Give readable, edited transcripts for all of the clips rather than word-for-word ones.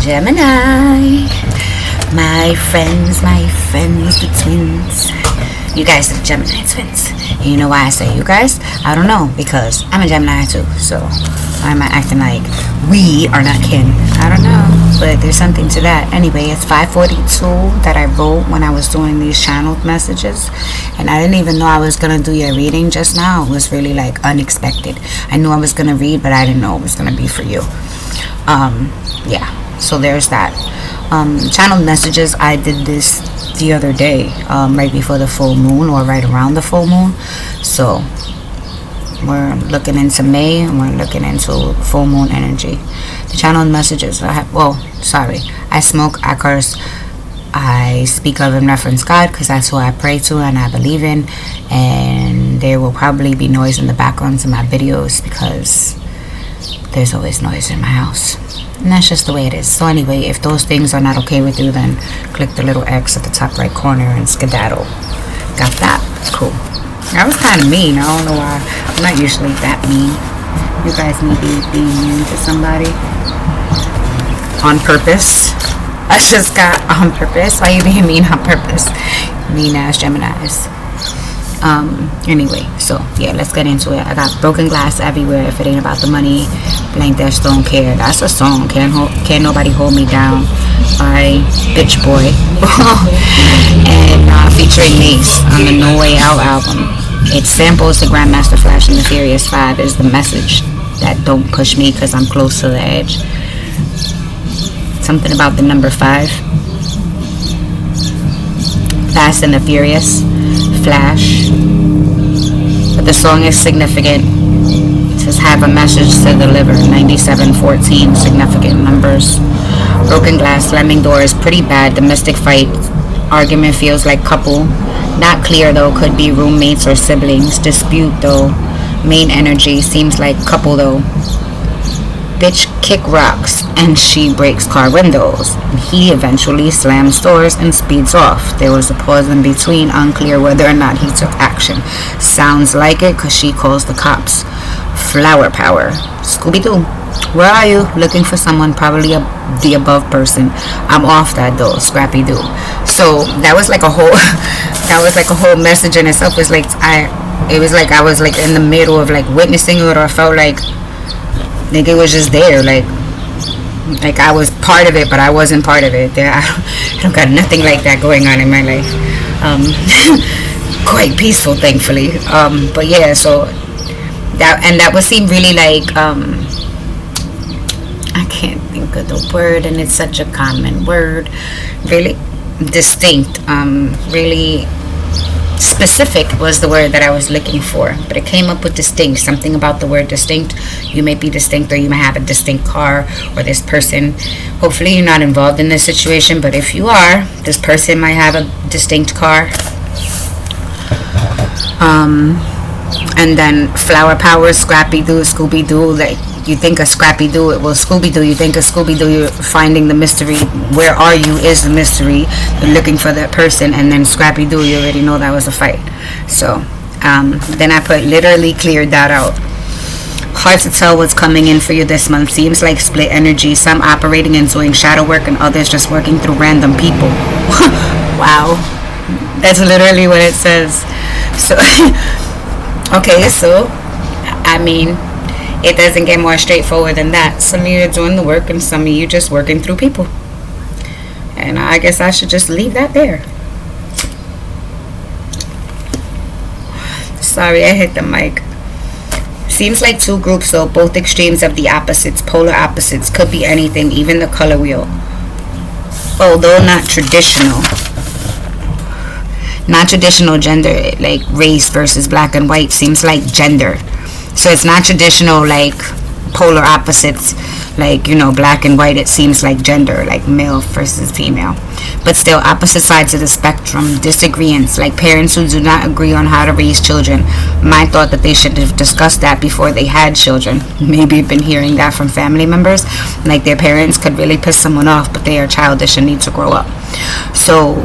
Gemini. My friends, the twins. You guys are the Gemini twins. And you know why I say you guys? I don't know, because I'm a Gemini too. So why am I acting like we are not kin? I don't know, but there's something to that. Anyway, it's 5:42 that I wrote when I was doing these channeled messages, and I didn't even know I was gonna do your reading just now. It was really like unexpected. I knew I was gonna read, but I didn't know it was gonna be for you. Yeah. So there's that. Channeled messages, I did this the other day, right before the full moon, or right around the full moon. So we're looking into May, and we're looking into full moon energy. The channeled messages, I smoke, I curse, I speak of and reference God, because that's who I pray to and I believe in. And there will probably be noise in the backgrounds of my videos, because there's always noise in my house. And that's just the way it is. So anyway, if those things are not okay with you, then click the little X at the top right corner and skedaddle. Got that? Cool. That was kind of mean. I don't know why. I'm not usually that mean. You guys need to be mean to somebody on purpose. I just got on purpose. Why you being mean on purpose? Mean ass Geminis. Anyway, so yeah, let's get into it. I got broken glass everywhere. If it ain't about the money, blank dash don't care. That's a song. Can't nobody hold me down by Bitch Boy. And featuring Mace on the No Way Out album. It samples the Grandmaster Flash and the Furious 5 is the message that don't push me because I'm close to the edge. Something about the number 5. Fast and the Furious, Flash. But the song is significant. It says have a message to deliver. 9714, significant numbers. Broken glass, slamming doors, pretty bad. Domestic fight, argument feels like couple. Not clear though, could be roommates or siblings. Dispute though, main energy seems like couple though. Bitch kick rocks and she breaks car windows. He eventually slams doors and speeds off. There was a pause in between, unclear whether or not he took action. Sounds like it because she calls the cops. Flower power. Scooby-Doo. Where are you? Looking for someone, probably the above person. I'm off that though. Scrappy-Doo. So that was like a whole message in itself. It was like I was like in the middle of like witnessing it, or I felt like it was just there, like I was part of it, but I wasn't part of it. I don't got nothing like that going on in my life. Quite peaceful, thankfully. But yeah, so that would seem really like I can't think of the word, and it's such a common word. Really distinct. Really specific was the word that I was looking for, but it came up with distinct. Something about the word distinct. You may be distinct, or you may have a distinct car, or this person, hopefully you're not involved in this situation, but if you are, this person might have a distinct car. And then flower power, Scrappy-Doo, Scooby-Doo. Like, you think of Scrappy-Doo, well, Scooby-Doo, you think of Scooby-Doo, you're finding the mystery. Where are you is the mystery. You're looking for that person. And then Scrappy-Doo, you already know that was a fight. So then I put literally cleared that out. Hard to tell what's coming in for you this month. Seems like split energy. Some operating and doing shadow work, and others just working through random people. Wow, that's literally what it says. So okay, so I mean, it doesn't get more straightforward than that. Some of you are doing the work, and some of you just working through people. And I guess I should just leave that there. Sorry, I hit the mic. Seems like two groups, so both extremes of the opposites, polar opposites. Could be anything, even the color wheel. Although not traditional. Not traditional gender, like race versus black and white, seems like gender. So it's not traditional, like polar opposites, like, you know, black and white. It seems like gender, like male versus female. But still, opposite sides of the spectrum, disagreements, like parents who do not agree on how to raise children. My thought that they should have discussed that before they had children. Maybe been hearing that from family members, like their parents could really piss someone off, but they are childish and need to grow up. So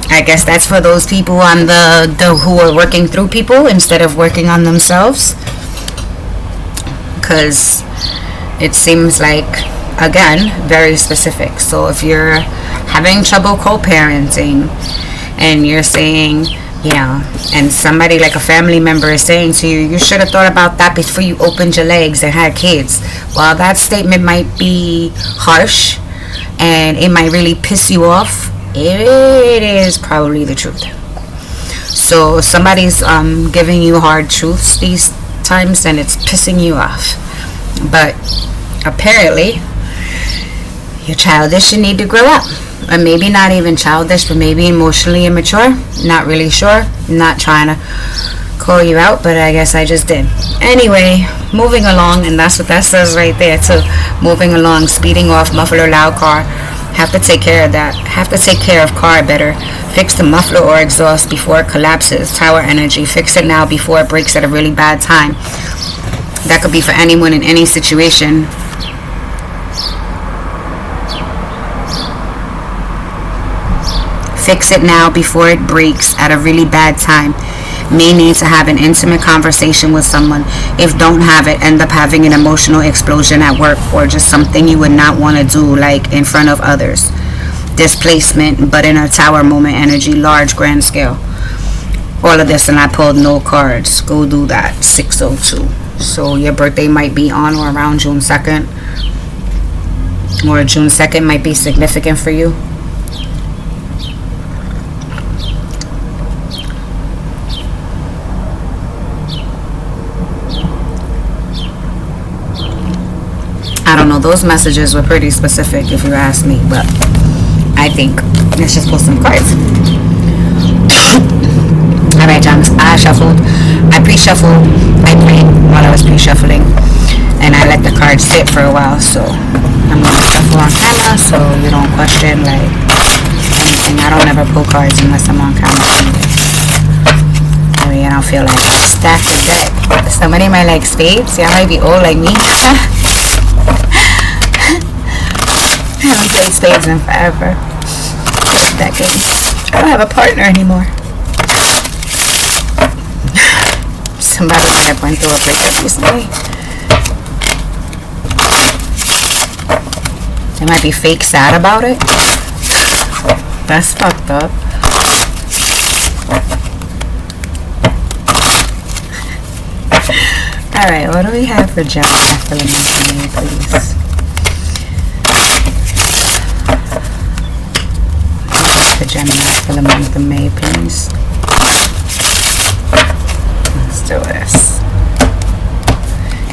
I guess that's for those people on the who are working through people instead of working on themselves. Because It seems like, again, very specific. So if you're having trouble co-parenting and you're saying, and somebody like a family member is saying to you, you should have thought about that before you opened your legs and had kids. Well, that statement might be harsh and it might really piss you off. It is probably the truth. So if somebody's giving you hard truths these times, and it's pissing you off. But apparently you're childish and need to grow up. Or maybe not even childish, but maybe emotionally immature. Not really sure. Not trying to call you out, but I guess I just did. Anyway, moving along, and that's what that says right there too. Moving along, speeding off, muffler, loud car. Have to take care of that. Have to take care of car better. Fix the muffler or exhaust before it collapses. Tower energy. Fix it now before it breaks at a really bad time. That could be for anyone in any situation. Fix it now before it breaks at a really bad time. May need to have an intimate conversation with someone. If don't have it, end up having an emotional explosion at work, or just something you would not want to do, like in front of others. Displacement, but in a tower moment energy, large grand scale. All of this, and I pulled no cards. Go do that. 602. So your birthday might be on or around June 2nd. Or June 2nd might be significant for you. I don't know, those messages were pretty specific if you ask me, but I think let's just pull some cards. Alright, James, I shuffled. I pre-shuffled. I prayed while I was pre-shuffling, and I let the cards sit for a while, so I'm going to shuffle on camera so you don't question like anything. I don't ever pull cards unless I'm on camera. I mean, I don't feel like stack the deck. Somebody might like spades. Y'all might be old like me. I haven't played spades in forever. Decades. I don't have a partner anymore. Somebody that went through a breakup recently. They might be fake sad about it. That's fucked up. Alright, what do we have for Gemini for the month of May, please? For Gemini for the month of May, please. Let's do this.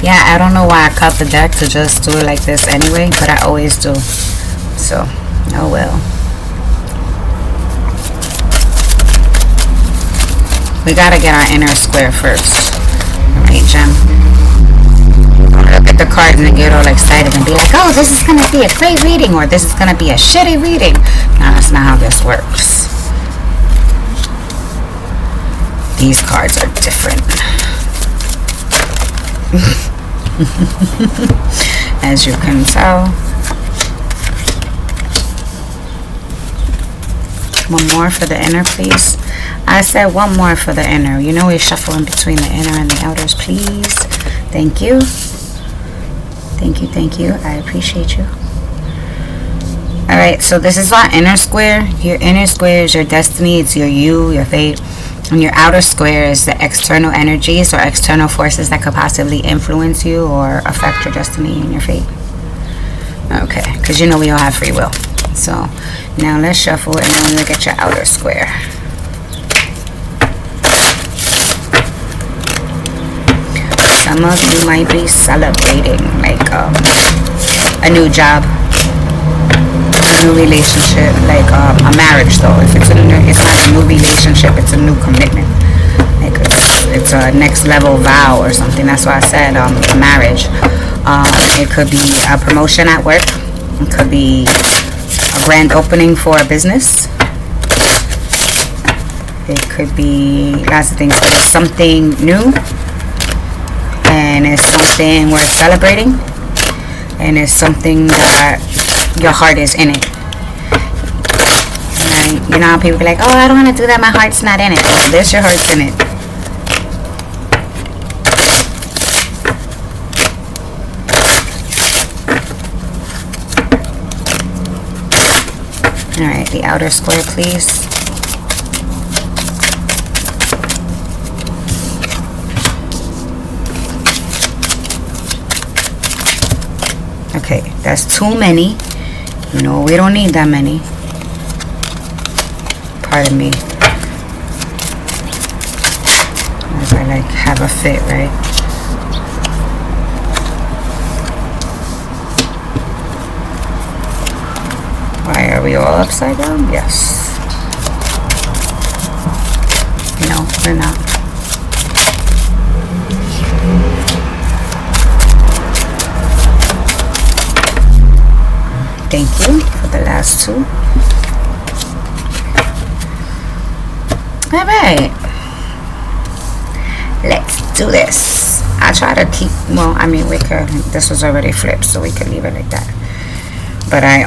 Yeah, I don't know why I cut the deck to just do it like this anyway, but I always do. So, oh well. We gotta get our inner square first. Alright, Gem. Look at the cards and get all excited and be like, oh, this is gonna be a great reading, or this is gonna be a shitty reading. No, that's not how this works. These cards are different. As you can tell. One more for the inner, please. I said one more for the inner. You know we shuffle in between the inner and the outers, please. Thank you. Thank you, thank you. I appreciate you. Alright, so this is our inner square. Your inner square is your destiny. It's your you, your fate. And your outer square is the external energies or external forces that could possibly influence you or affect your destiny and your fate. Okay, because you know we all have free will. So now let's shuffle and then look at your outer square. Some of you might be celebrating like a new job, a new relationship, like a marriage though. If it's it's not a new relationship, it's a new commitment. Like it's a next level vow or something. That's why I said a marriage. It could be a promotion at work. It could be a grand opening for a business. It could be lots of things. It's something new, and it's something worth celebrating, and it's something that your heart is in it. And you know how people be like, oh, I don't want to do that, my heart's not in it. Well, there's your heart's in it. All right, the outer square, please. Okay, that's too many. You know, we don't need that many. Pardon me. If I like have a fit, right? Why are we all upside down? Yes. No, we're not. Thank you for the last two. All right. Let's do this. I try to keep, well, I mean, we could, this was already flipped, so we could leave it like that. But I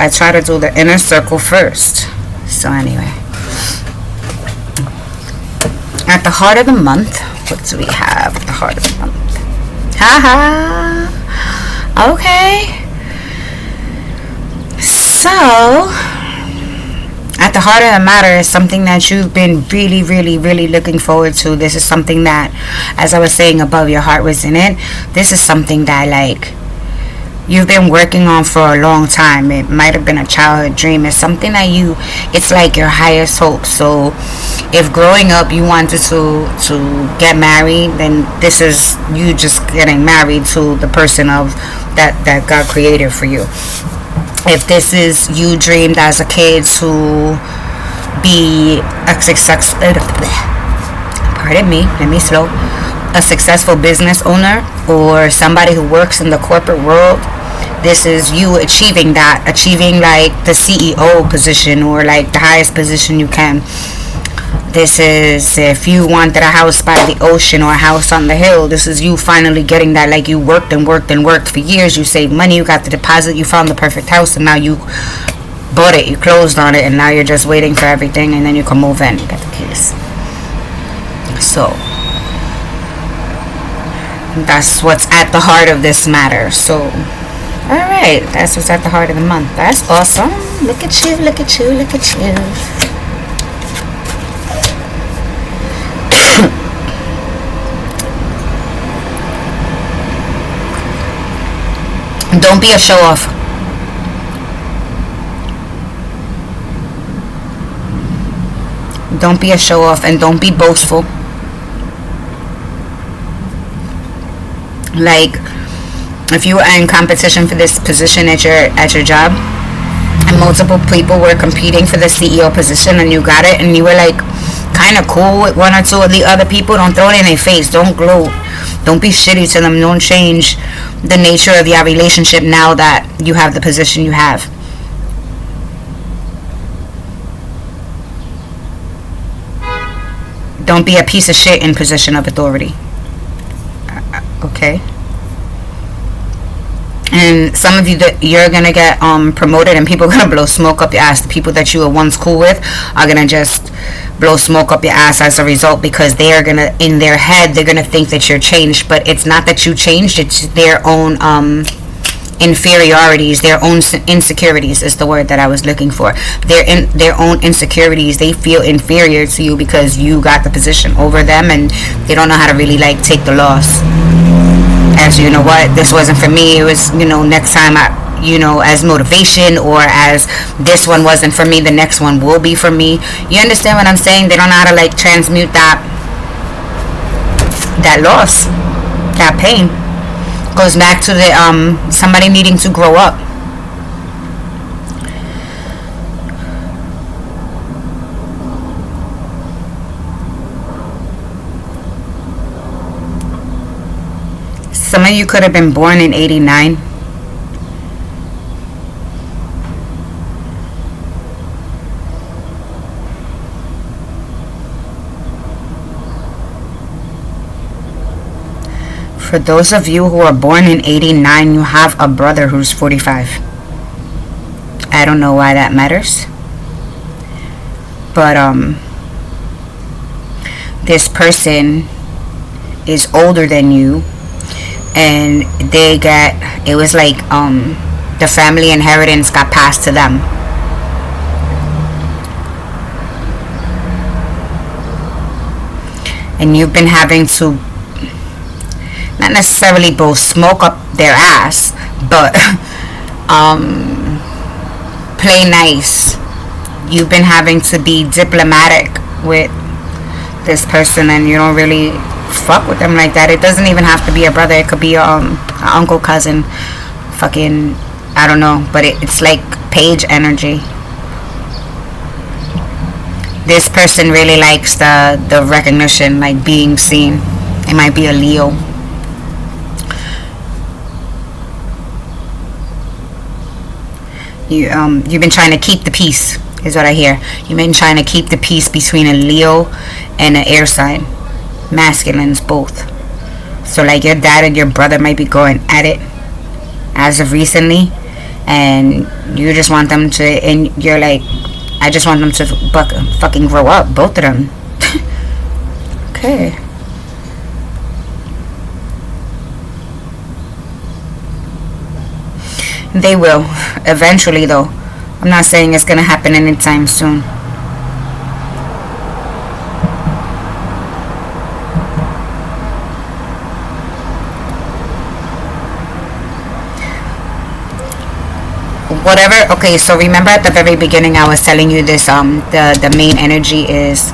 try to do the inner circle first. So anyway. At the heart of the month, what do we have at the heart of the month? Haha. Okay. So, at the heart of the matter is something that you've been really, really, really looking forward to. This is something that, as I was saying above, your heart was in it. This is something that, like, you've been working on for a long time. It might have been a childhood dream. It's something that it's like your highest hope. So if growing up you wanted to get married, then this is you just getting married to the person of that God created for you. If this is you dreamed as a kid to be a success, pardon me, let me slow, a successful business owner or somebody who works in the corporate world, this is you achieving like the CEO position or like the highest position you can. This is if you wanted a house by the ocean or a house on the hill, this is you finally getting that. Like you worked and worked and worked for years, you saved money, you got the deposit, you found the perfect house, and now you bought it, you closed on it, and now you're just waiting for everything, and then you can move in. You got the keys. So that's what's at the heart of this matter. So alright, that's what's at the heart of the month. That's awesome. Look at you, look at you, look at you. Don't be a show off. Don't be a show off and don't be boastful. Like if you were in competition for this position at your job and multiple people were competing for the CEO position and you got it and you were like kind of cool with one or two of the other people, don't throw it in their face. Don't gloat. Don't be shitty to them. Don't change the nature of your relationship now that you have the position you have. Don't be a piece of shit in position of authority. Okay? And some of you that you're gonna get promoted and people are gonna blow smoke up your ass. The people that you were once cool with are gonna just blow smoke up your ass as a result, because they are gonna, in their head, they're gonna think that you're changed. But it's not that you changed, it's their own inferiorities, their own insecurities is the word that I was looking for. Their own insecurities. They feel inferior to you because you got the position over them, and they don't know how to really like take the loss. As you know what, this wasn't for me. It was, next time as motivation, or as this one wasn't for me, the next one will be for me. You understand what I'm saying? They don't know how to like transmute that loss, that pain. Goes back to the somebody needing to grow up. Some of you could have been born in 89. For those of you who are born in 89, you have a brother who's 45. I don't know why that matters. But this person is older than you, and it was like the family inheritance got passed to them. and you've been having to not necessarily blow smoke up their ass, but play nice. You've been having to be diplomatic with this person, and you don't really fuck with them like that. It doesn't even have to be a brother. It could be an uncle, cousin, fucking, I don't know. But it's like page energy. This person really likes the recognition, like being seen. It might be a Leo. You've been trying to keep the peace, is what I hear. You've been trying to keep the peace between a Leo and an air sign. Masculines, both. So like your dad and your brother might be going at it as of recently, and you just want them to, and you're like, I just want them to fucking grow up, both of them. Okay. They will eventually, though. I'm not saying it's gonna happen anytime soon. Whatever. Okay, so remember at the very beginning I was telling you this, the main energy is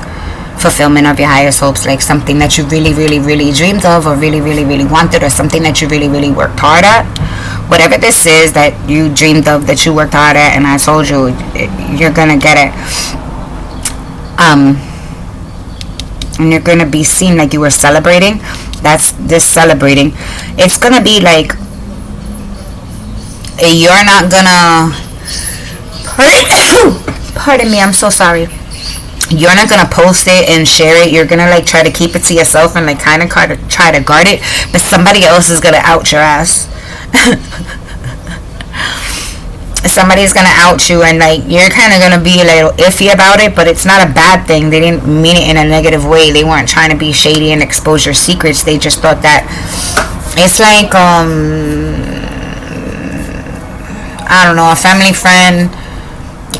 fulfillment of your highest hopes, like something that you really, really, really dreamed of, or really, really, really wanted, or something that you really, really worked hard at. Whatever this is that you dreamed of, that you worked hard at, and I told you, you're gonna get it. And you're gonna be seen like you were celebrating. That's this celebrating. It's gonna be like, you're not gonna, pardon me, I'm so sorry. You're not gonna post it and share it. You're gonna like try to keep it to yourself and like kind of try to guard it, but somebody else is gonna out your ass. Somebody's gonna out you, and like you're kind of gonna be a little iffy about it, but it's not a bad thing. They didn't mean it in a negative way. They weren't trying to be shady and expose your secrets. They just thought that it's like I don't know, a family friend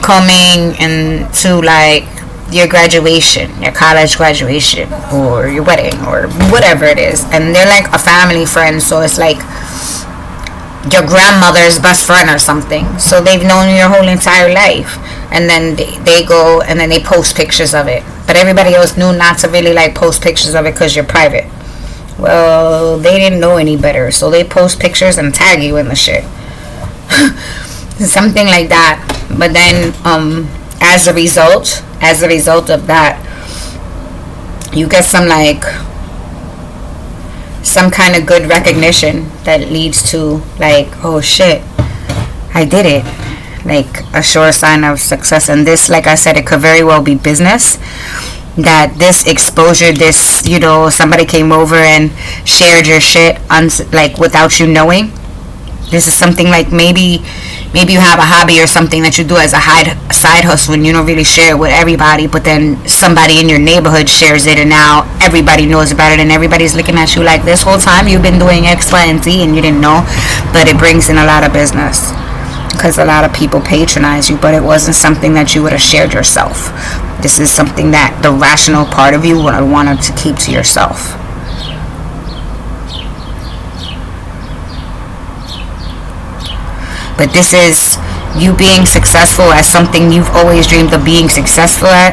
coming into like your graduation, your college graduation, or your wedding, or whatever it is, and they're like a family friend, so it's like your grandmother's best friend or something, so they've known you your whole entire life, and then they go and then they post pictures of it, but everybody else knew not to really like post pictures of it because you're private. Well, they didn't know any better, so they post pictures and tag you in the shit. Something like that. But then as a result of that, you get some kind of good recognition that leads to like, oh shit, I did it, like a sure sign of success. And this, like I said, it could very well be business, that this exposure, this, you know, somebody came over and shared your shit like without you knowing. This is something like maybe you have a hobby or something that you do as a side hustle, and you don't really share it with everybody, but then somebody in your neighborhood shares it, and now everybody knows about it, and everybody's looking at you like, this whole time you've been doing X, Y, and Z, and you didn't know. But it brings in a lot of business because a lot of people patronize you, but it wasn't something that you would have shared yourself. This is something that the rational part of you would have wanted to keep to yourself. But this is you being successful at something you've always dreamed of being successful at,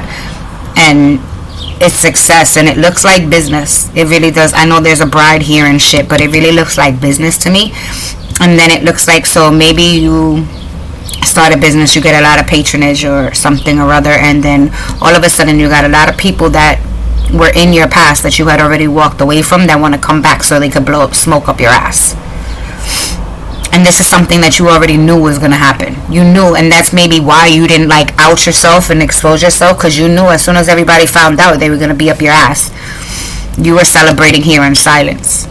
and it's success, and it looks like business. It really does. I know there's a bride here and shit, but it really looks like business to me. And then it looks like, so maybe you start a business, you get a lot of patronage or something or other, and then all of a sudden you got a lot of people that were in your past that you had already walked away from that want to come back so they could blow up smoke up your ass. And this is something that you already knew was going to happen. You knew, and that's maybe why you didn't like out yourself and expose yourself, because you knew as soon as everybody found out they were going to be up your ass. You were celebrating here in silence.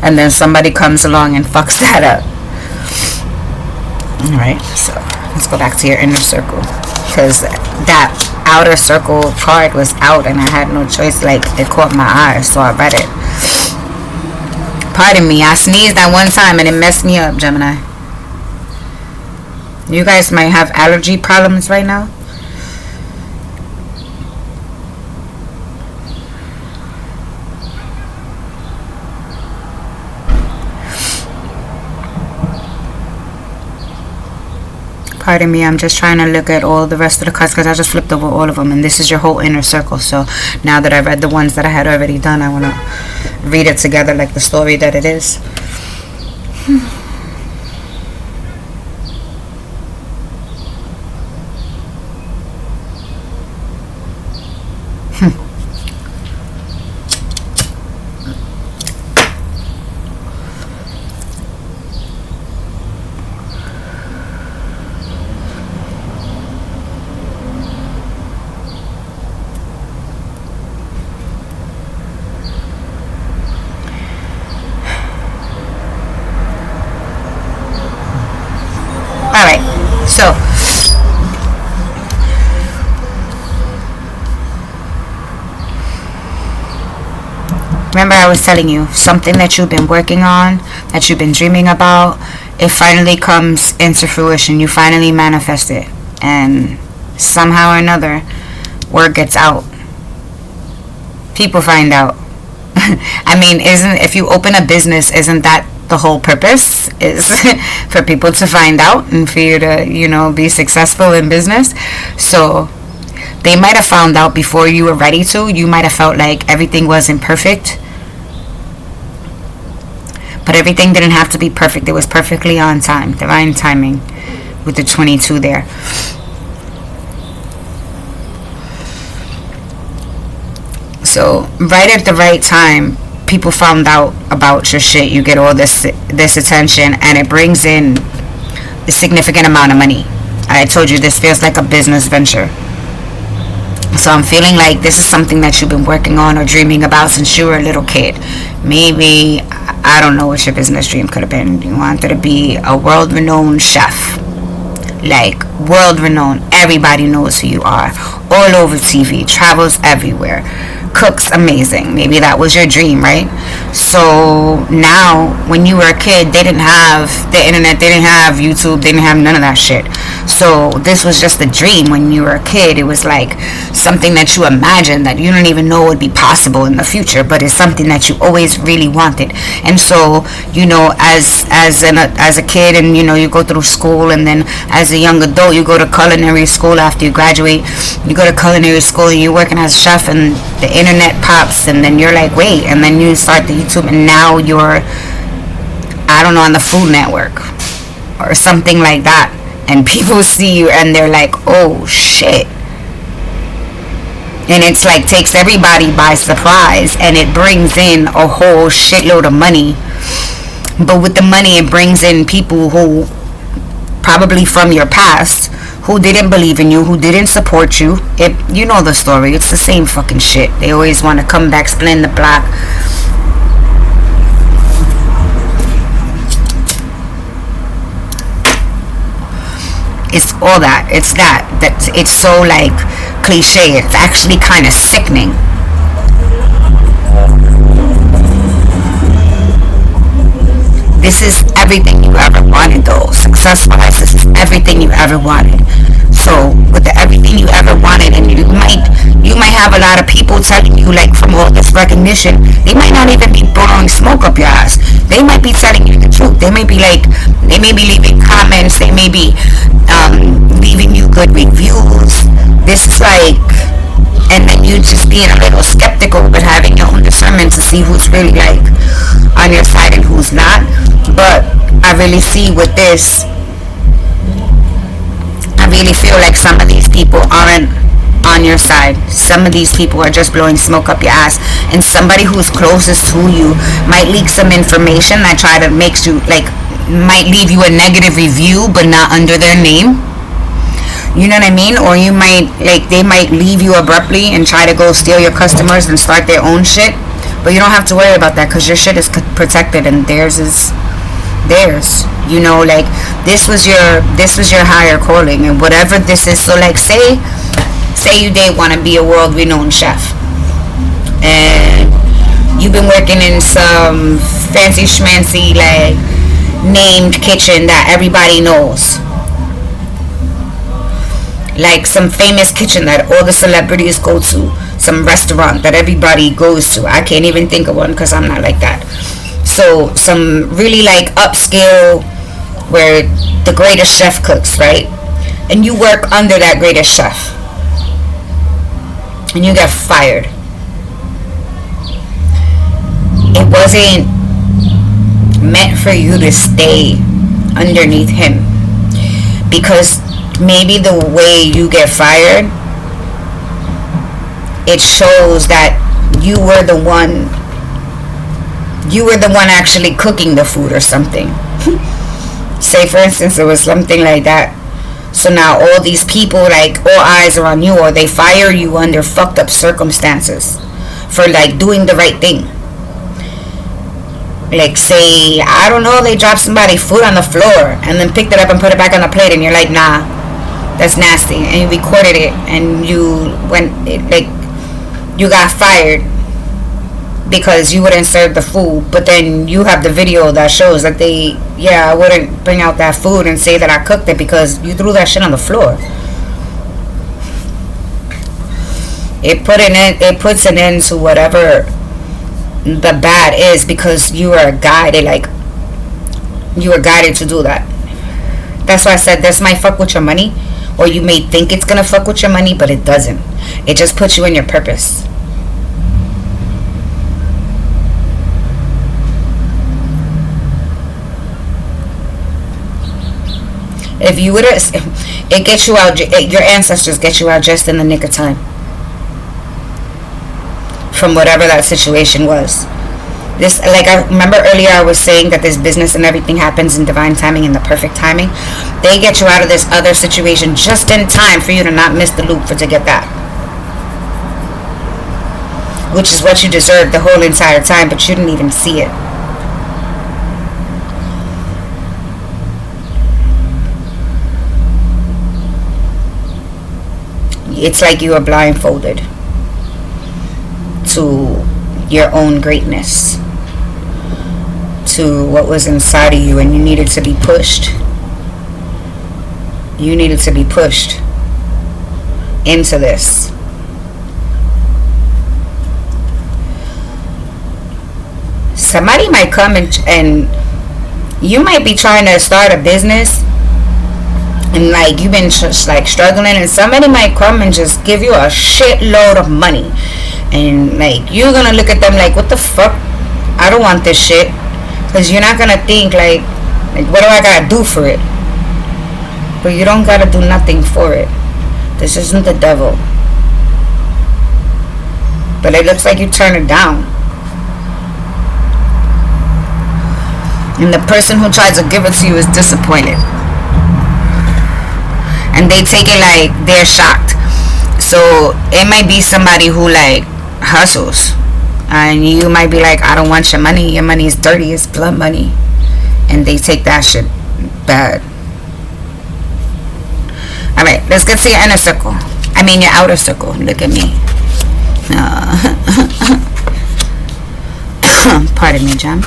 And then somebody comes along and fucks that up. Alright, so let's go back to your inner circle, because that outer circle card was out and I had no choice. Like, it caught my eye, so I read it. Pardon me, I sneezed that one time and it messed me up, Gemini. You guys might have allergy problems right now. Pardon me, I'm just trying to look at all the rest of the cards because I just flipped over all of them, and this is your whole inner circle. So now that I read the ones that I had already done, I want to read it together like the story that it is. Alright, so remember I was telling you something that you've been working on, that you've been dreaming about, it finally comes into fruition. You finally manifest it, and somehow or another word gets out. People find out. I mean, if you open a business, isn't that the whole purpose, is for people to find out and for you to, be successful in business? So they might have found out before you were ready to. You might have felt like everything wasn't perfect, but everything didn't have to be perfect. It was perfectly on time, divine timing with the 22 there. So right at the right time, people found out about your shit. You get all this attention, and it brings in a significant amount of money. I told you this feels like a business venture. So I'm feeling like this is something that you've been working on or dreaming about since you were a little kid. Maybe, I don't know what your business dream could have been. You wanted to be a world-renowned chef. Like, world-renowned. Everybody knows who you are. All over TV. Travels everywhere. Cooks amazing. Maybe that was your dream, right? So now, when you were a kid, they didn't have the internet, they didn't have YouTube, they didn't have none of that shit. So this was just a dream when you were a kid. It was like something that you imagined that you don't even know would be possible in the future, but it's something that you always really wanted. And so, as a kid, and you go through school, and then as a young adult, you go to culinary school after you graduate. You go to culinary school and you're working as a chef, and the internet pops, and then you're like, wait, and then you start the YouTube, and now you're, I don't know, on the Food Network or something like that, and people see you and they're like, oh shit. And it's like takes everybody by surprise, and it brings in a whole shitload of money. But with the money, it brings in people who probably from your past, who didn't believe in you, who didn't support you. You know the story. It's the same fucking shit. They always want to come back, split the block. It's all that. It's that it's so like cliche. It's actually kind of sickening. This is everything you ever wanted, though. Success-wise, this is everything you ever wanted. So, with the everything you ever wanted, and you might have a lot of people telling you, like, from all this recognition, they might not even be blowing smoke up your ass. They might be telling you the truth. They may be leaving comments. They may be leaving you good reviews. This is like, and then you just being a little skeptical, but having your own discernment to see who's really like on your side and who's not. But I really see with this, I really feel like some of these people aren't on your side. Some of these people are just blowing smoke up your ass, and somebody who's closest to you might leak some information that try to make you like, might leave you a negative review but not under their name. You know what I mean? Or you might, like, they might leave you abruptly and try to go steal your customers and start their own shit. But you don't have to worry about that, because your shit is protected and theirs is theirs. Like, this was your higher calling, and whatever this is. So like, say you did want to be a world-renowned chef, and you've been working in some fancy schmancy, like, named kitchen that everybody knows, like some famous kitchen that all the celebrities go to, some restaurant that everybody goes to. I can't even think of one because I'm not like that. So some really like upscale, where the greatest chef cooks, right? and you work under that greatest chef, and you get fired. It wasn't meant for you to stay underneath him, because maybe the way you get fired, it shows that you were the one actually cooking the food or something. Say for instance it was something like that. So now all these people, like, all eyes are on you, or they fire you under fucked up circumstances for like doing the right thing. Like, say, I don't know, they dropped somebody food on the floor and then picked it up and put it back on the plate, and you're like, nah, that's nasty, and you recorded it, and you got fired because you wouldn't serve the food. But then you have the video that shows that I wouldn't bring out that food and say that I cooked it because you threw that shit on the floor. It puts an end to whatever the bad is, because you were guided to do that. That's why I said this might fuck with your money, or you may think it's gonna fuck with your money, but it doesn't. It just puts you in your purpose. If you would have, it gets you out. Your ancestors get you out just in the nick of time from whatever that situation was. This, like I remember earlier, I was saying that this business and everything happens in divine timing, in the perfect timing. They get you out of this other situation just in time for you to not miss the loop to get that, which is what you deserved the whole entire time, but you didn't even see it. It's like you were blindfolded to your own greatness, to what was inside of you, and you needed to be pushed. You needed to be pushed into this. Somebody might come and you might be trying to start a business, and like you've been just like struggling, and somebody might come and just give you a shitload of money, and like you're gonna look at them like, what the fuck, I don't want this shit, because you're not gonna think like what do I gotta do for it? But you don't gotta do nothing for it. This isn't the devil, but it looks like you turn it down, and the person who tried to give it to you is disappointed, and they take it like they're shocked. So it might be somebody who like hustles, and you might be like, I don't want your money is dirty, it's blood money, and they take that shit bad. Alright, let's get to your inner circle. I mean your outer circle. Look at me. Pardon me, Jam.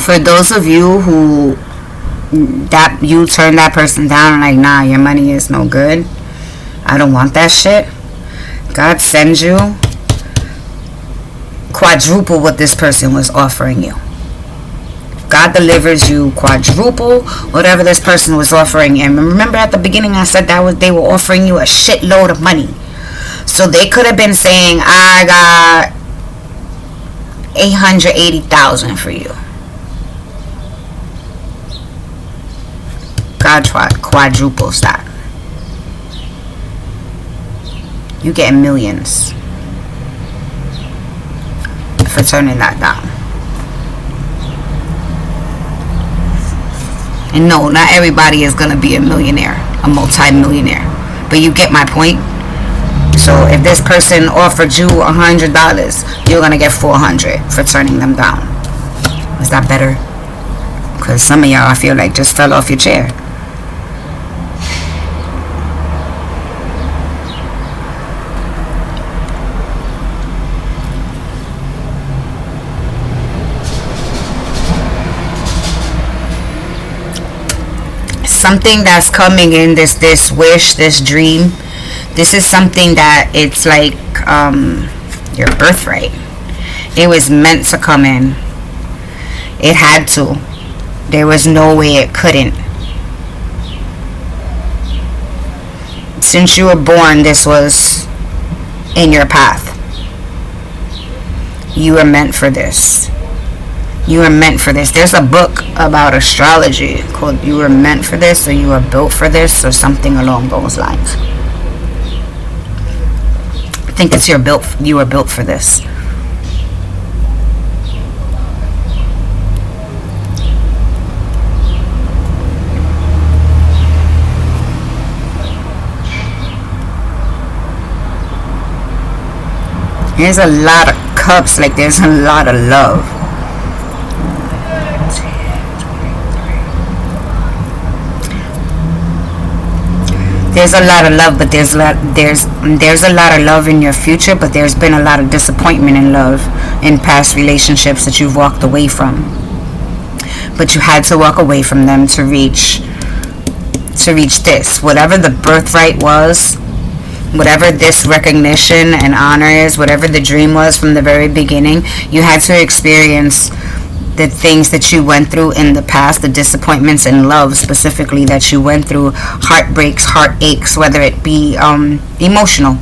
For those of you who that you turn that person down, like, nah, your money is no good, I don't want that shit, God sends you quadruple what this person was offering you. God delivers you quadruple whatever this person was offering you. And remember at the beginning I said that they were offering you a shitload of money. So they could have been saying, I got 880,000 for you. God quadruples that. You get millions for turning that down. And no, not everybody is gonna be a millionaire, a multi-millionaire, but you get my point. So if this person offered you $100, you're gonna get 400 for turning them down. Is that better? Because some of y'all, I feel like, just fell off your chair. Something that's coming in, this wish, this dream, this is something that it's like your birthright. It was meant to come in. It had to. There was no way it couldn't. Since you were born, this was in your path. You were meant for this. You were meant for this. There's a book about astrology called You Were Meant for This, or You Were Built for This, or something along those lines. I think it's You Were Built for This. There's a lot of cups, like there's a lot of love. There's a lot of love, but there's a lot of love in your future, but there's been a lot of disappointment in love in past relationships that you've walked away from. But you had to walk away from them to reach this. Whatever the birthright was, whatever this recognition and honor is, whatever the dream was from the very beginning, you had to experience the things that you went through in the past, the disappointments in love specifically that you went through, heartbreaks, heartaches, whether it be emotional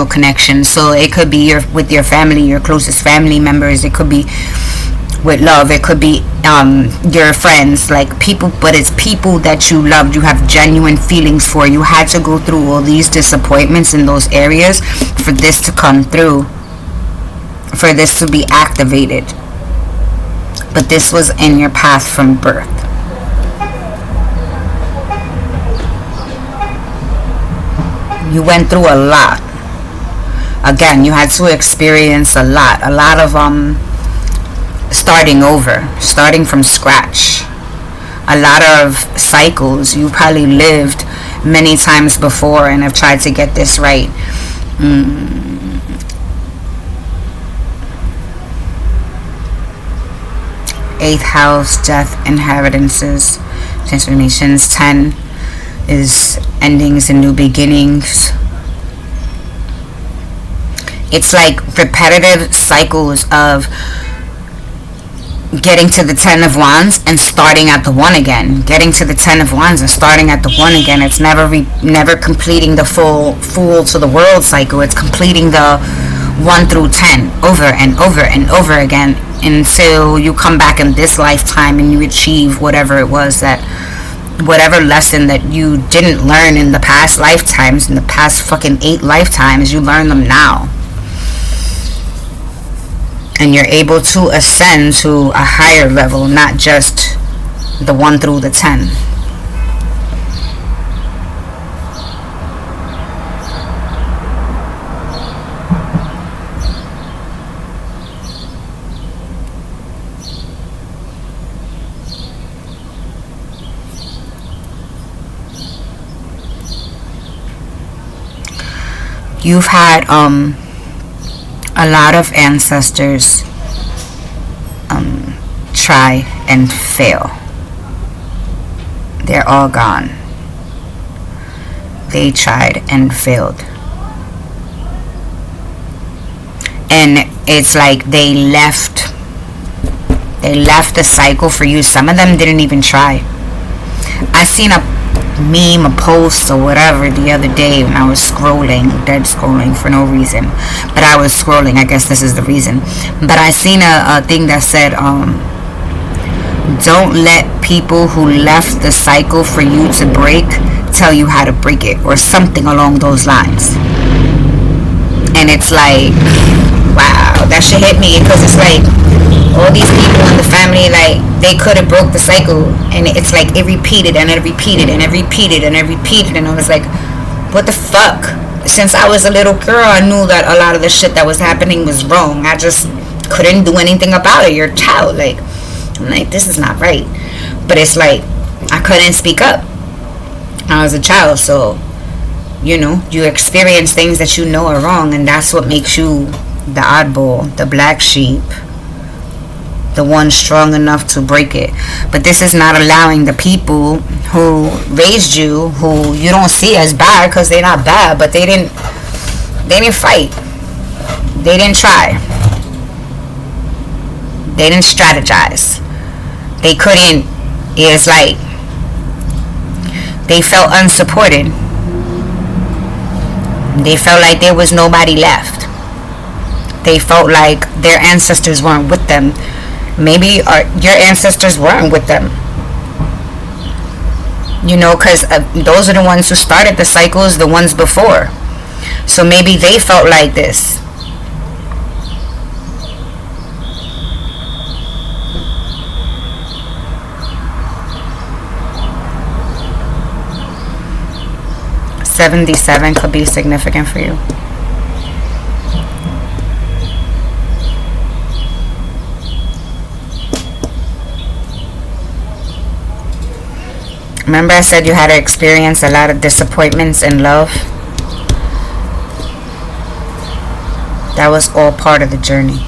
connection. So it could be with your family, your closest family members. It could be with love. It could be your friends, like people, but it's people that you loved, you have genuine feelings for. You had to go through all these disappointments in those areas for this to come through, for this to be activated. But this was in your path from birth. You went through a lot. Again, you had to experience a lot of starting over, starting from scratch. A lot of cycles. You probably lived many times before and have tried to get this right. 8th house, death, inheritances, transformations. 10 is endings and new beginnings. It's like repetitive cycles of getting to the 10 of wands and starting at the 1 again, getting to the 10 of wands and starting at the 1 again. It's never completing the full fool to the world cycle. It's completing the 1 through 10 over and over and over again until you come back in this lifetime and you achieve whatever it was, that whatever lesson that you didn't learn in the past lifetimes, in the past fucking 8 lifetimes, you learn them now. And you're able to ascend to a higher level, not just the 1 through the 10. You've had a lot of ancestors try and fail. They're all gone. They tried and failed. And it's like they left the cycle for you. Some of them didn't even try. I seen a meme, a post or whatever the other day when I was scrolling, dead scrolling for no reason, but I was scrolling, I guess this is the reason. But I seen a thing that said don't let people who left the cycle for you to break tell you how to break it, or something along those lines. And it's like, wow, that shit hit me, because it's like, all these people in the family, like, they could have broke the cycle, and it's like it repeated and it repeated and it repeated and it repeated, and I was like, what the fuck? Since I was a little girl, I knew that a lot of the shit that was happening was wrong. I just couldn't do anything about it. You're a child. Like, I'm like, this is not right. But it's like, I couldn't speak up. I was a child, so, you know, you experience things that you know are wrong, and that's what makes you the oddball, the black sheep, the one strong enough to break it. But this is not allowing the people who raised you, who you don't see as bad, because they're not bad, but they didn't fight, they didn't try, they didn't strategize, they couldn't. It's like they felt unsupported, they felt like there was nobody left, they felt like their ancestors weren't with them. Maybe your ancestors weren't with them, you know, because those are the ones who started the cycles, the ones before. So maybe they felt like this. $77 could be significant for you. Remember I said you had to experience a lot of disappointments in love? That was all part of the journey.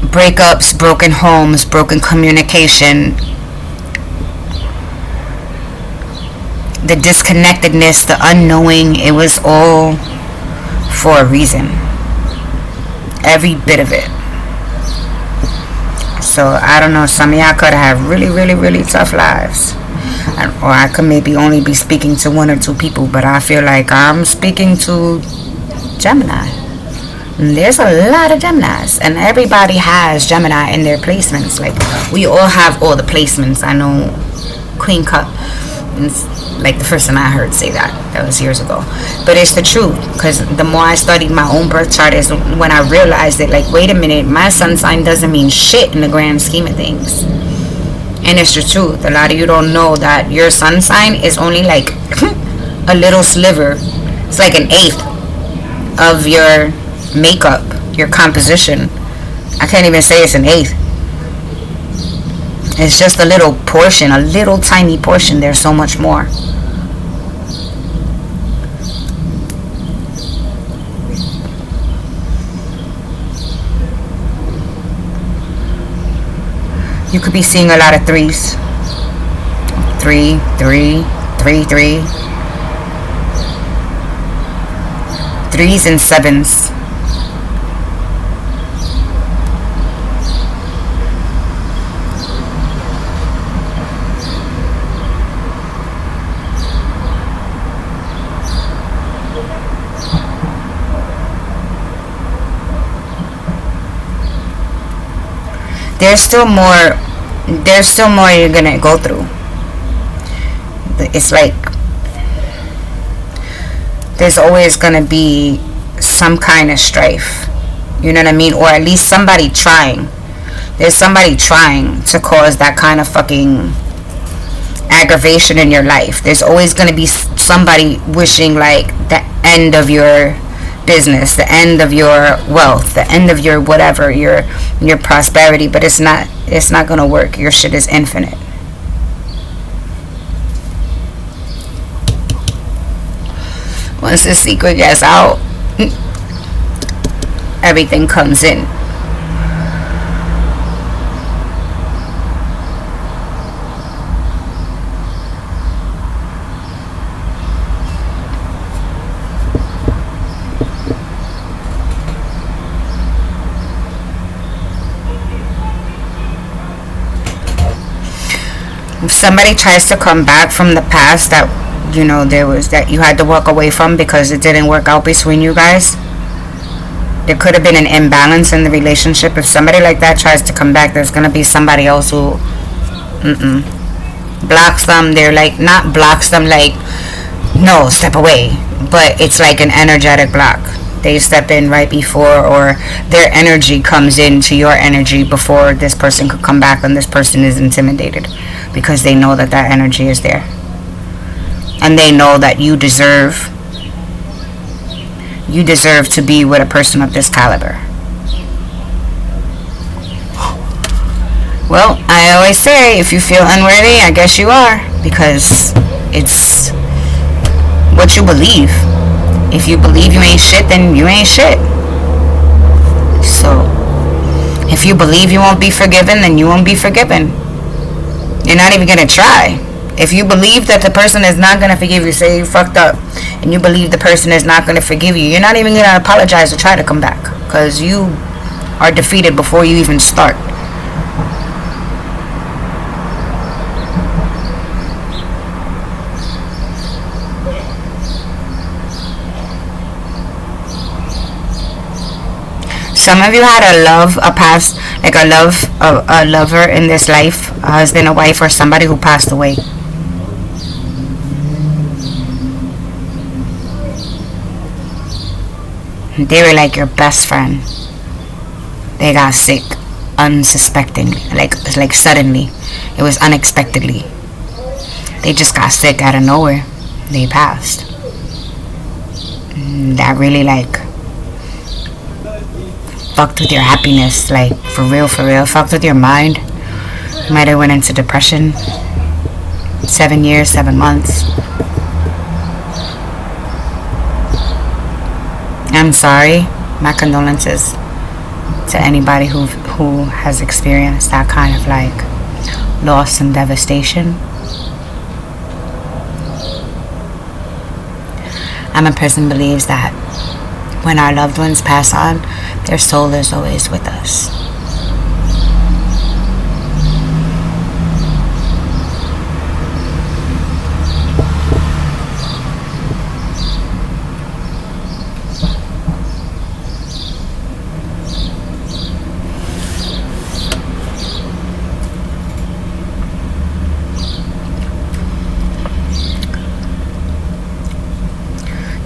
Breakups, broken homes, broken communication, the disconnectedness, the unknowing, it was all for a reason. Every bit of it. So I don't know, some of y'all could have really, really, really tough lives. Or I could maybe only be speaking to one or two people, but I feel like I'm speaking to Gemini. And there's a lot of Geminis, and everybody has Gemini in their placements. Like, we all have all the placements. I know Queen Cup, like the first time I heard say that was years ago, but it's the truth, because the more I studied my own birth chart is when I realized that, like, wait a minute, my sun sign doesn't mean shit in the grand scheme of things. And it's the truth. A lot of you don't know that your sun sign is only like a little sliver. It's like an eighth of your makeup, your composition. I can't even say it's an eighth. It's just a little portion, a little tiny portion. There's so much more. You could be seeing a lot of threes. 3, 3, 3, 3. 3s and 7s. There's still more you're gonna go through. It's like there's always gonna be some kind of strife, you know what I mean? Or at least somebody trying. There's somebody trying to cause that kind of fucking aggravation in your life. There's always gonna be somebody wishing, like, the end of your business, the end of your wealth, the end of your whatever, your prosperity, but it's not gonna work. Your shit is infinite. Once the secret gets out, everything comes in. If somebody tries to come back from the past that, you know, that you had to walk away from because it didn't work out between you guys, there could have been an imbalance in the relationship. If somebody like that tries to come back, there's gonna be somebody else who blocks them. They're like, not blocks them, like No, step away. But it's like an energetic block. They step in right before, or their energy comes into your energy before this person could come back, and this person is intimidated because they know that that energy is there. And they know that you deserve to be with a person of this caliber. Well, I always say, if you feel unworthy, I guess you are, because it's what you believe. If you believe you ain't shit, then you ain't shit. So, if you believe you won't be forgiven, then you won't be forgiven. You're not even gonna try. If you believe that the person is not gonna forgive you, say you fucked up, and you believe the person is not gonna forgive you, you're not even gonna apologize or try to come back, because you are defeated before you even start. Some of you had a lover in this life, a husband, a wife, or somebody who passed away. They were like your best friend. They got sick unsuspectingly, like suddenly. It was unexpectedly. They just got sick out of nowhere. They passed. That really fucked with your happiness, for real, fucked with your mind. You might have went into depression. 7 years, 7 months. I'm sorry. My condolences to anybody who has experienced that kind of loss and devastation. I'm a person who believes that when our loved ones pass on, their soul is always with us.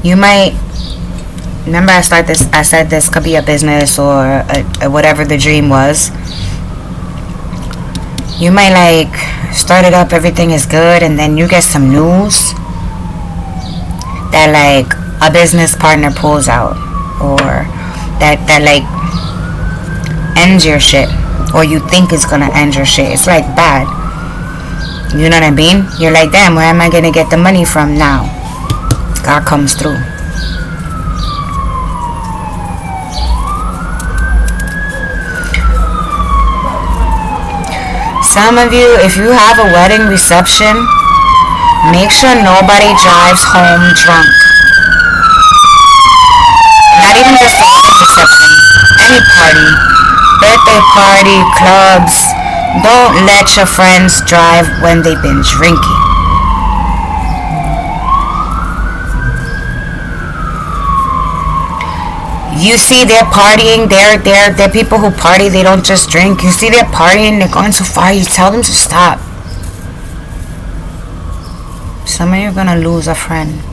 You might remember I said this could be a business or whatever the dream was. You might start it up, everything is good, and then you get some news that a business partner pulls out, or that ends your shit, or you think it's gonna end your shit. It's bad. You know what I mean? You're like, damn, where am I gonna get the money from now? God comes through. Some of you, if you have a wedding reception, make sure nobody drives home drunk. Not even just a wedding reception. Any party. Birthday party, clubs. Don't let your friends drive when they've been drinking. You see they're partying, they're people who party, they don't just drink. You see they're partying, they're going too far, you tell them to stop. Some of you are going to lose a friend.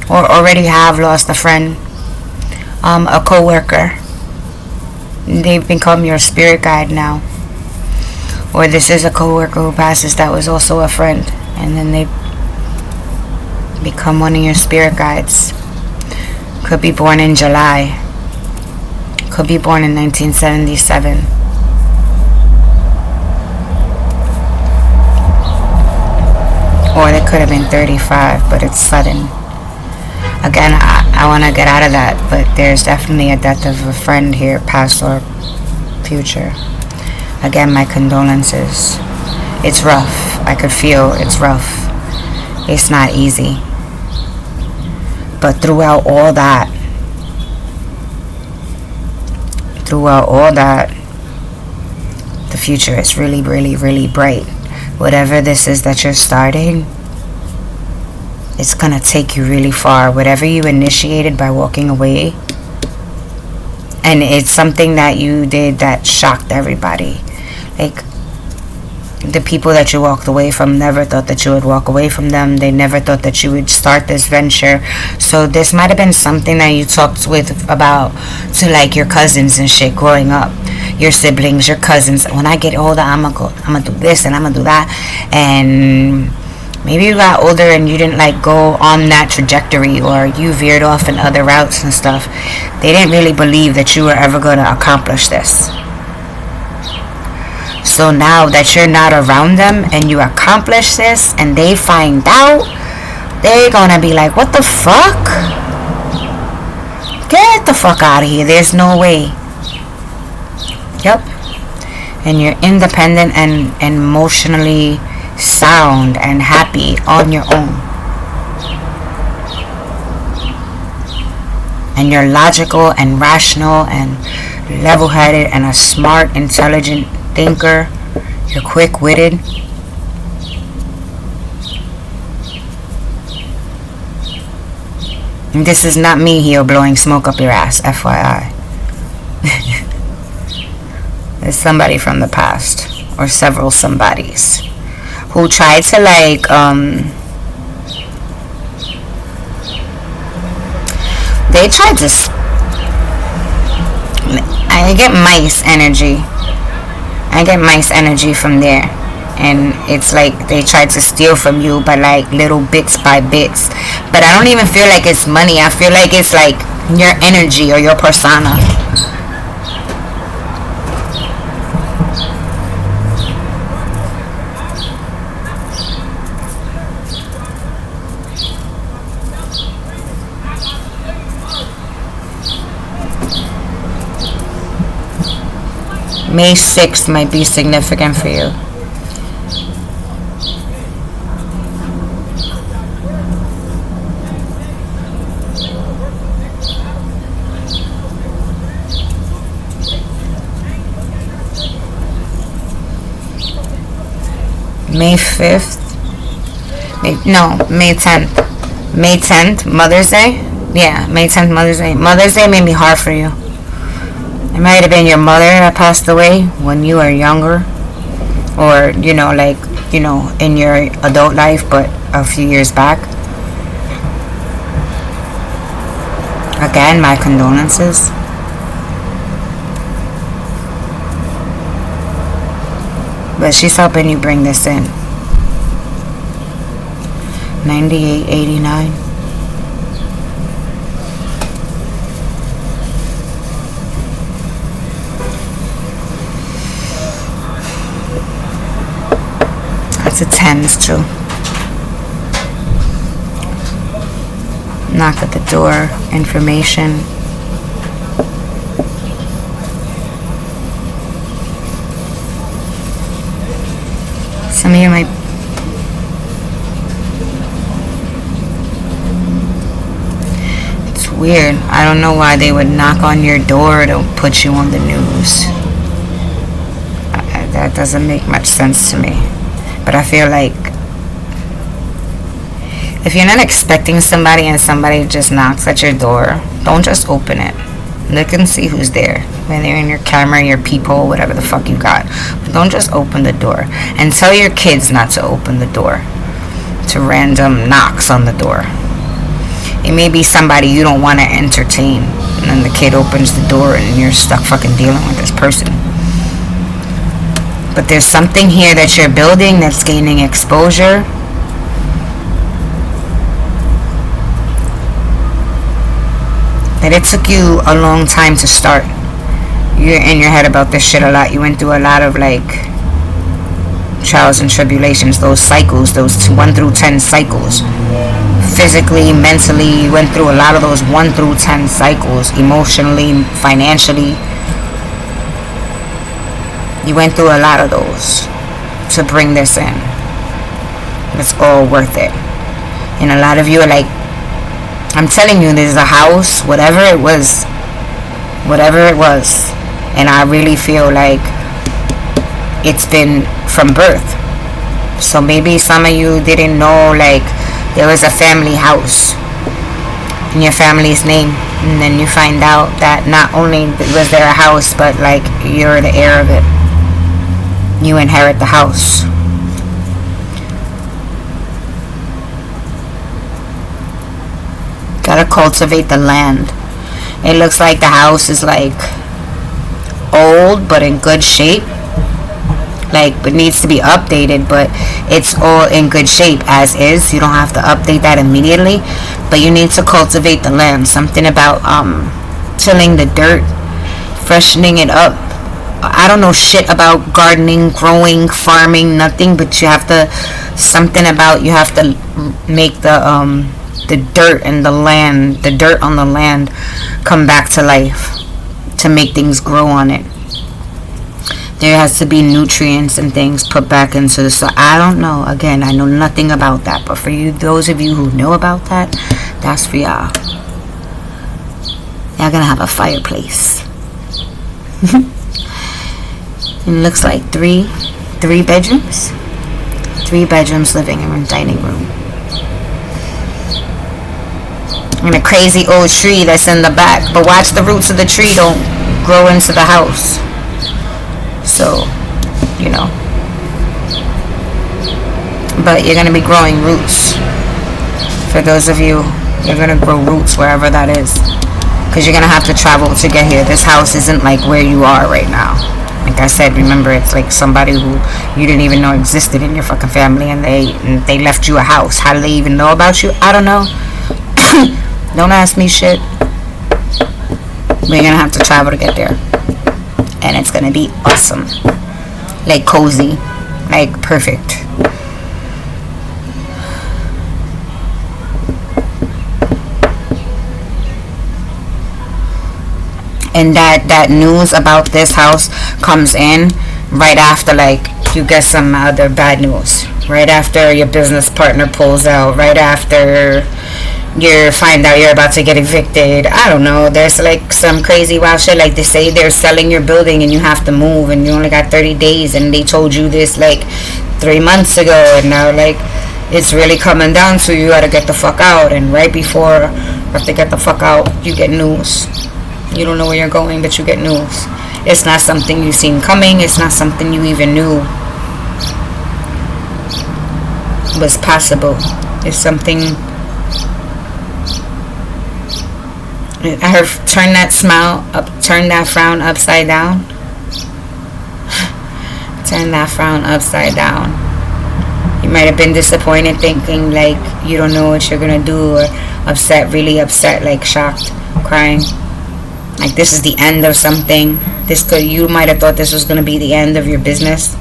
Or already have lost a friend. A co-worker. They've become your spirit guide now. Or this is a co-worker who passes that was also a friend. And then they become one of your spirit guides. Could be born in July. Could be born in 1977. Or they could have been 35, but it's sudden. Again, I want to get out of that, but there's definitely a death of a friend here, past or future. Again, my condolences. It's rough. I could feel it's rough. It's not easy. But throughout all that, the future is really, really, really bright. Whatever this is that you're starting, it's gonna take you really far. Whatever you initiated by walking away, and it's something that you did that shocked everybody. The people that you walked away from never thought that you would walk away from them. They never thought that you would start this venture. So this might have been something that you talked with about to like your cousins and shit growing up, your siblings, your cousins. When I get older, I'm gonna do this and I'm gonna do that. And maybe you got older and you didn't like go on that trajectory, or you veered off in other routes and stuff. They didn't really believe that you were ever gonna accomplish this. So now that you're not around them and you accomplish this and they find out, they're gonna be like, what the fuck? Get the fuck out of here. There's no way. Yep. And you're independent and emotionally sound and happy on your own. And you're logical and rational and level-headed and a smart, intelligent thinker. You're quick-witted. And this is not me here blowing smoke up your ass, FYI. There's somebody from the past, or several somebodies, who tried to like they tried to I get mice energy. I get mice energy from there. And it's like they tried to steal from you by like little bits by bits. But I don't even feel like it's money. I feel like it's like your energy or your persona. May 6th might be significant for you. May 5th? May 10th. May 10th, Mother's Day? Yeah, May 10th, Mother's Day. Mother's Day made me hard for you. It might have been your mother that passed away when you were younger, or in your adult life, but a few years back. Again, my condolences. But she's helping you bring this in. 9889. That's a tens too. Knock at the door. Information. Some of you might. It's weird. I don't know why they would knock on your door to put you on the news. That doesn't make much sense to me. But I feel like if you're not expecting somebody and somebody just knocks at your door, don't just open it. Look and see who's there. Whether you're in your camera, your people, whatever the fuck you got. But don't just open the door. And tell your kids not to open the door to random knocks on the door. It may be somebody you don't want to entertain. And then the kid opens the door and you're stuck fucking dealing with this person. But there's something here that you're building that's gaining exposure. That it took you a long time to start. You're in your head about this shit a lot. You went through a lot of like trials and tribulations, those cycles, those 1 through 10 cycles. Physically, mentally, you went through a lot of those 1 through 10 cycles. Emotionally, financially. You went through a lot of those to bring this in. It's all worth it. And a lot of you are like, I'm telling you, there's a house, whatever it was. And I really feel like it's been from birth. So maybe some of you didn't know, like, there was a family house in your family's name. And then you find out that not only was there a house, but, like, you're the heir of it. you inherit the house. Gotta cultivate the land. It looks like the house is like old but in good shape. Like it needs to be updated, but it's all in good shape as is. You don't have to update that immediately, but you need to cultivate the land. Something about tilling the dirt, freshening it up. I don't know shit about gardening, growing, farming, nothing, but you have to, something about, you have to make the dirt and the land, the dirt on the land come back to life, to make things grow on it. There has to be nutrients and things put back into the soil. I don't know. Again, I know nothing about that. But for you, those of you who know about that, that's for y'all. Y'all gonna have a fireplace. It looks like three bedrooms. 3 bedrooms, living room, dining room. And a crazy old tree that's in the back. But watch the roots of the tree don't grow into the house. So, you know. But you're going to be growing roots. For those of you, you're going to grow roots wherever that is. Because you're going to have to travel to get here. This house isn't like where you are right now. Like I said, remember, it's like somebody who you didn't even know existed in your fucking family. And they left you a house. How do they even know about you? I don't know. Don't ask me shit. But you're going to have to travel to get there. And it's gonna be awesome, like cozy, like perfect. And that news about this house comes in right after, like, you get some other bad news, right after your business partner pulls out, right after you find out you're about to get evicted. I don't know, there's like some crazy wild shit. Like they say they're selling your building and you have to move and you only got 30 days and they told you this like 3 months ago, and now like it's really coming down, so you gotta get the fuck out. And right before you have to get the fuck out, you get news. You don't know where you're going, but you get news. It's not something you seen coming. It's not something you even knew was possible. It's something. I heard, turn that smile up, turn that frown upside down. Turn that frown upside down. You might have been disappointed, thinking like you don't know what you're gonna do, or upset, really upset, like shocked, crying. Like this is the end of something. You might have thought this was gonna be the end of your business.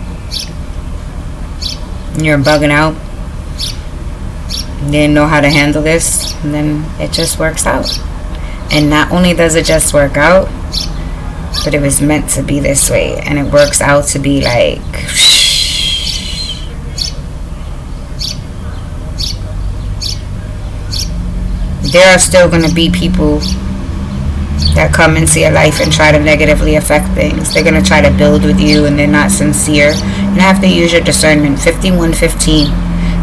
And you're bugging out. You didn't know how to handle this, and then it just works out. And not only does it just work out, but it was meant to be this way. And it works out to be like, there are still going to be people that come into your life and try to negatively affect things. They're going to try to build with you and they're not sincere. You have to use your discernment. 5115,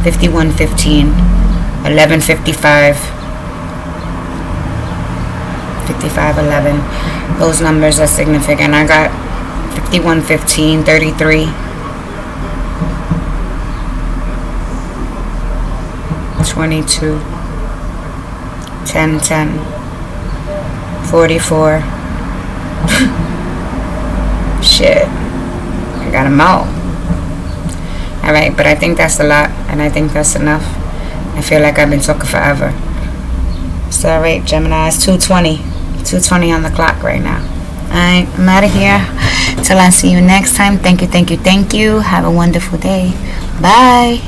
5115, 1155. 5511, those numbers are significant. I got 5115, 33, 22, 10, 10, 44. Shit, I got them out. Alright, but I think that's a lot, and I think that's enough. I feel like I've been talking forever. So, alright, Gemini, it's 2:20 on the clock right now. Alright, I'm out of here. Till I see you next time. Thank you. Have a wonderful day. Bye.